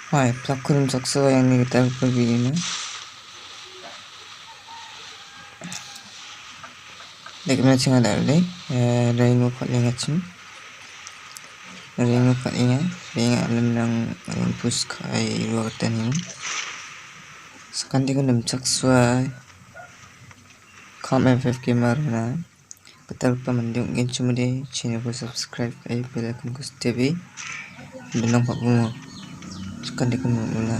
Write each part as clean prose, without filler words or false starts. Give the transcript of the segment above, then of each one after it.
Hai, platform saksa yang ni kita pergi ni. Dekat macam ada ni, Rainbow paling macam. Rainbow paling alam ng push kay luar ni. Sekarang dia kena saksa. Come FF gamer na. Betul pa mendung game cuma dia channel ko subscribe kay bell icon ko TV. Benang pak mo. Sekarang dia kena mula.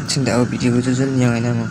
Macam dah video tu je yang ada mo.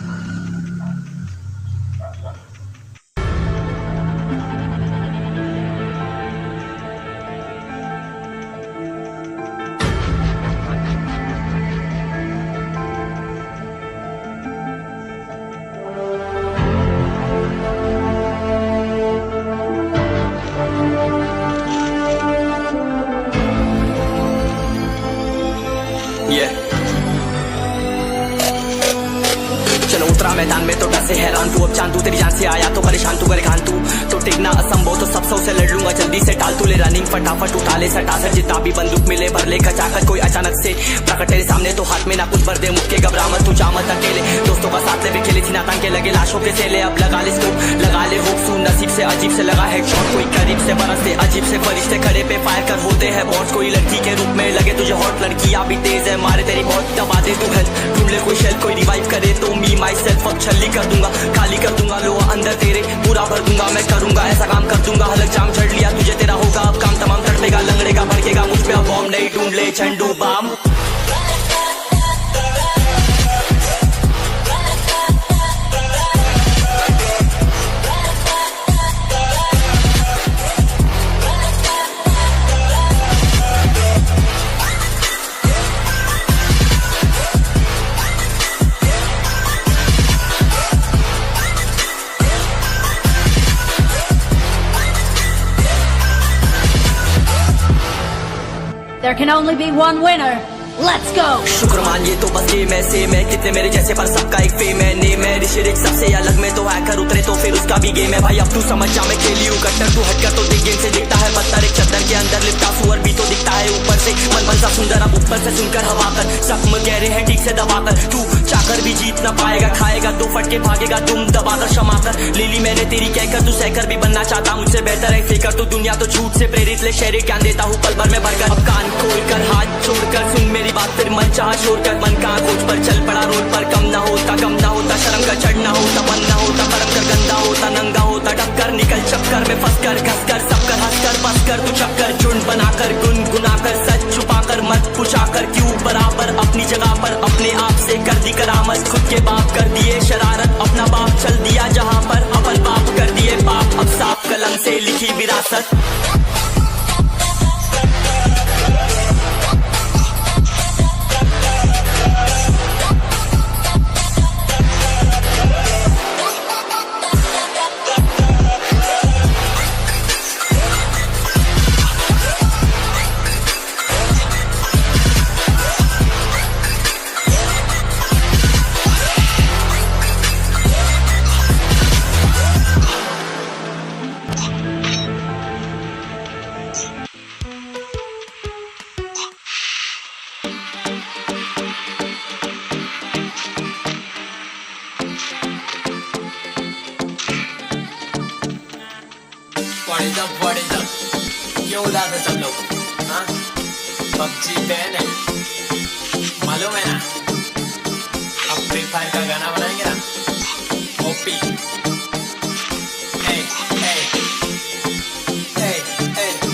चलो उतरा मैदान में तो डर से हैरान तू अब चांद तू तेरी जान से आया तो परेशान तू करे खान तू तो टिकना असंभव तो सब से लड़ लूंगा जल्दी से टाल तू ले रनिंग फटाफट उठा ले सटा सर जितना भी बंदूक मिले भर ले खचाकर कोई अचानक से प्रकट तेरे सामने तो हाथ में ना कुछ भर दे मुक्के घबरा मत तू जामत अकेले दोस्तों का साथ ले भी खेले थी ना तांके लगे लाशों के सेले अब लगा ले स्कोप लगा ले होप सू नसीब से अजीब से लगा है शॉट कोई करीब से बरसते अजीब से फरिश्ते खड़े पे फायर कर होते हैं बॉस कोई लड़की के रूप में लगे तुझे हॉट लड़की अभी तेज है मारे तेरी बहुत दबा दे तू हेल्थ ढूंढ ले कोई शेल कोई रिवाइव करे तो मी माई सेल्फ अब छल्ली कर दूंगा खाली कर दूंगा लो अंदर तेरे पूरा भर दूंगा मैं करूंगा ऐसा काम कर दूंगा हलक जाम चढ़ लिया तुझे तेरा होगा अब काम तमाम तड़पेगा लंगड़ेगा भड़केगा मुझ पे अब बॉम्ब नहीं ढूंढ ले झंडू balm There can only be one winner. Let's go. शुक्र मानिए तो बस गेम ऐसे मैं कितने मेरे जैसे पर सबका एक फेम है नेम है ऋषि सबसे अलग में तो हैकर उतरे तो फिर उसका भी गेम है भाई अब तू समझ जा मैं खेली हूँ कट्टर तू हटकर तो दिख गेम से दिखता है पत्थर एक चद्दर के अंदर लिपटा सुअर भी तो दिखता है ऊपर से मन बन सा सुंदर अब ऊपर से सुनकर हवा कर जख्म गहरे हैं ठीक से दबाकर तू चाकर भी जीत ना पाएगा खाएगा दो फटके भागेगा तुम दबाकर क्षमा कर ले ली मैंने तेरी कहकर तू सहकर भी बनना चाहता मुझसे बेहतर है फेकर तू दुनिया तो झूठ से प्रेरित ले शहर ज्ञान देता हूँ पल भर में भरकर अब कान खोलकर हाथ छोड़कर सुन मेरी बात फिर मन चाह छोड़ कर मन कहाँ खोज पर चल पड़ा रोड पर कम ना होता शर्म का चढ़ना होता बन ना होता कर्म कर गंदा होता नंगा होता टक्कर निकल चक्कर में फंस कर घस कर सब कर हंस कर बस कर तू चक्कर झुंड बनाकर गुनगुनाकर सच छुपाकर मत पूछाकर क्यों बराबर अपनी जगह पर अपने आप से कर दी करामत खुद के बाप कर दिए शरारत अपना बाप चल दिया जहाँ पर अपन बाप कर दिए बाप अब साफ कलम से लिखी विरासत What is up? क्यों उदास है सब लोग? हाँ? PUBG बैन है, मालूम है ना? अब फ्री फायर का गाना बनाएंगे ना? OP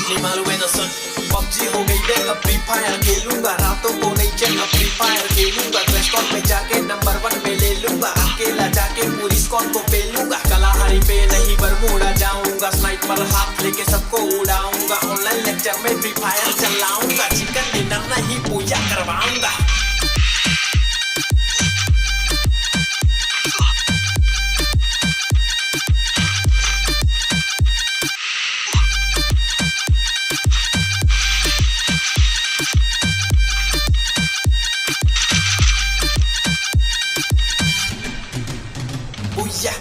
नहीं मालूम है तो सुन PUBG हो गई बैन अब फ्री फायर खेलूंगा रातों को नहीं चैन अब फ्री फायर खेलूंगा क्लैश स्क्वाड में जाके नंबर 1 में ले लूंगा अकेला जाके पूरी स्क्वाड को पेलूंगा कलाहारी पे नहीं बरमूडा जाऊंगा स्नाइपर हाथ लेके सबको उड़ाऊंगा ऑनलाइन लेक्चर में फ्री फायर चलाऊंगा चिकन डिनर नहीं पूजा करवाऊंगा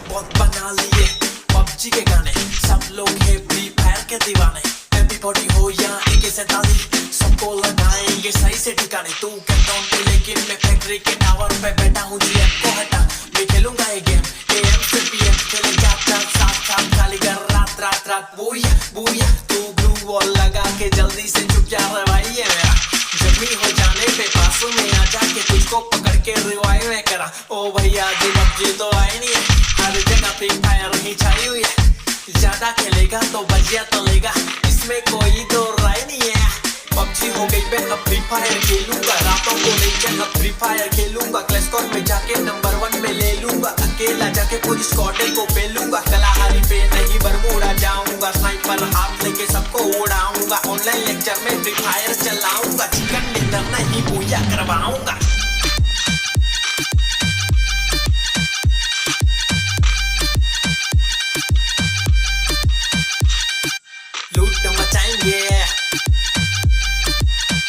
बहुत बना लिए PUBG के गाने सब लोग है फ्री फायर के दीवाने MP40 हो या AK-47 सबको लगाएं होंगे सही से ठिकाने, तू कहता हूँ पे लेकिन मैं फैक्ट्री के टावर पे बैठा हूँ, जीएफ को हटा मैं खेलूंगा ये गेम, एएम से पीएम खेले जाता साथ साथ खाली कर रात रात रात बूया बूया, तू ब्लू वॉल लगा के जल्दी से चुप जा रहा भाई है मेरा, जमी हो जाने पे पासों में आ जाके तुझको पकड़ के रिवाइव में करा, ओ भैया जी मत तो आए नहीं है, हर जगह फ्री फायर ही छाई हुई है, ज्यादा खेलेगा तो बजिया तो लेगा, इसमें कोई तो राय नहीं है, पबजी हो गई मैं अब फ्री फायर खेलूंगा, रातों को लेकर अब फ्री फायर खेलूंगा, क्लैश स्क्वाड में जाके नंबर 1 में ले लूंगा, अकेला जाके पूरी स्क्वाड को पेलूंगा, कलाहारी पे नहीं बरमूडा जाऊंगा, स्नाइपर हाथ लेके सबको उड़ाऊंगा, ऑनलाइन लेक्चर में फ्री फायर चलाऊंगा, चिकन डिनर नहीं पूजा करवाऊंगा। लूट मचाएंगे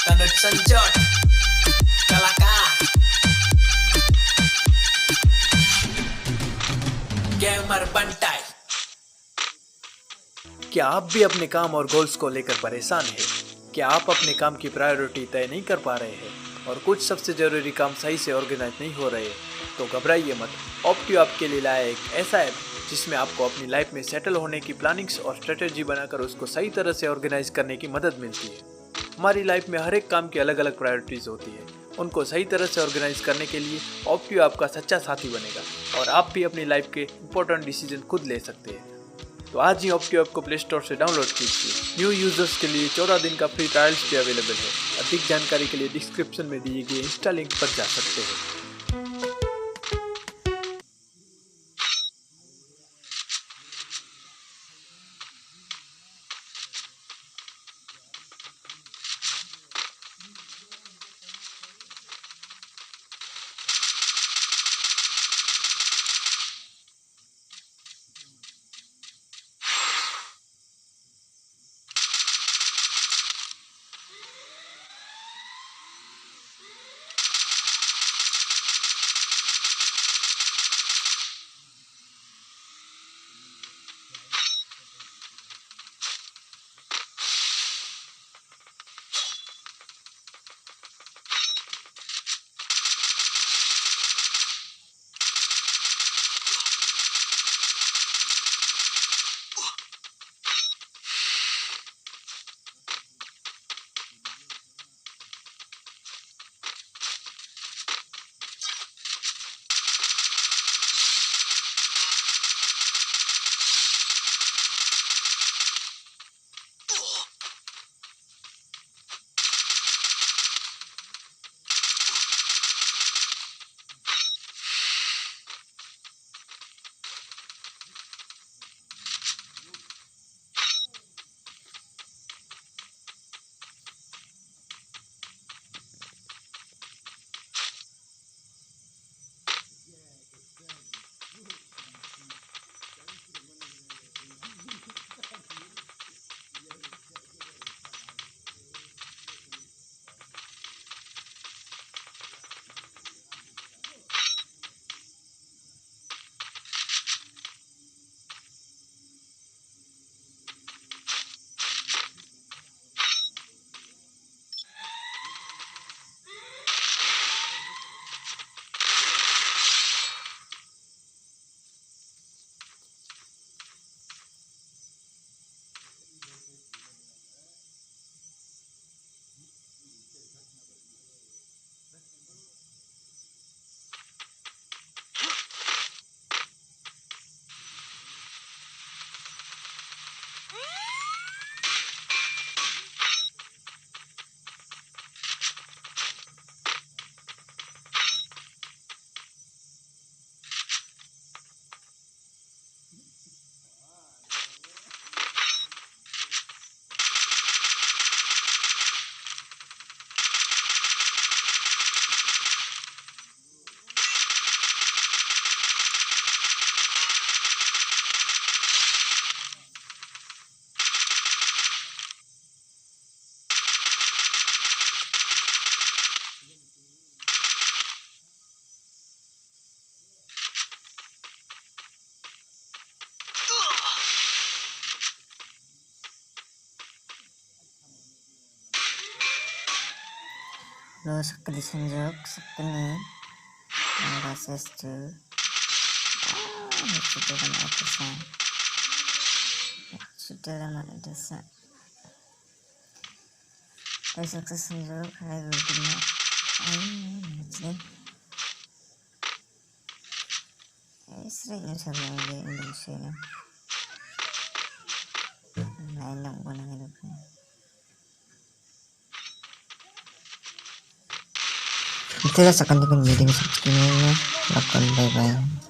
तनुज संजोट कलाकार गेमर बंटाई। क्या आप भी अपने काम और गोल्स को लेकर परेशान हैं? क्या आप अपने काम की प्रायोरिटी तय नहीं कर पा रहे हैं और कुछ सबसे ज़रूरी काम सही से ऑर्गेनाइज नहीं हो रहे? तो घबराइए मत, ऑप्टियो आपके लिए लाया एक ऐसा ऐप जिसमें आपको अपनी लाइफ में सेटल होने की प्लानिंग्स और स्ट्रेटेजी बनाकर उसको सही तरह से ऑर्गेनाइज करने की मदद मिलती है। हमारी लाइफ में हर एक काम की अलग अलग प्रायोरिटीज़ होती है, उनको सही तरह से ऑर्गेनाइज करने के लिए ऑप्टियो आपका सच्चा साथी बनेगा और आप भी अपनी लाइफ के इंपॉर्टेंट डिसीजन खुद ले सकते हैं। तो आज ही ऑप्टियो ऐप को प्ले स्टोर से डाउनलोड कीजिए। न्यू यूजर्स के लिए 14 दिन का फ्री ट्रायल्स भी अवेलेबल है। अधिक जानकारी के लिए डिस्क्रिप्शन में दिए गए इंस्टा लिंक पर जा सकते हैं। Lo sakit disunjuk, sakit nih. Proses tuh. Sudah lama atasan. Sudah lama atasan. Sukses sunjuk, hai guna. Ini. Sering sama di Indonesia nih. Enak banget hidupnya. Ito lang sa kanila meeting sa tingin niya. Lakon, bye-bye.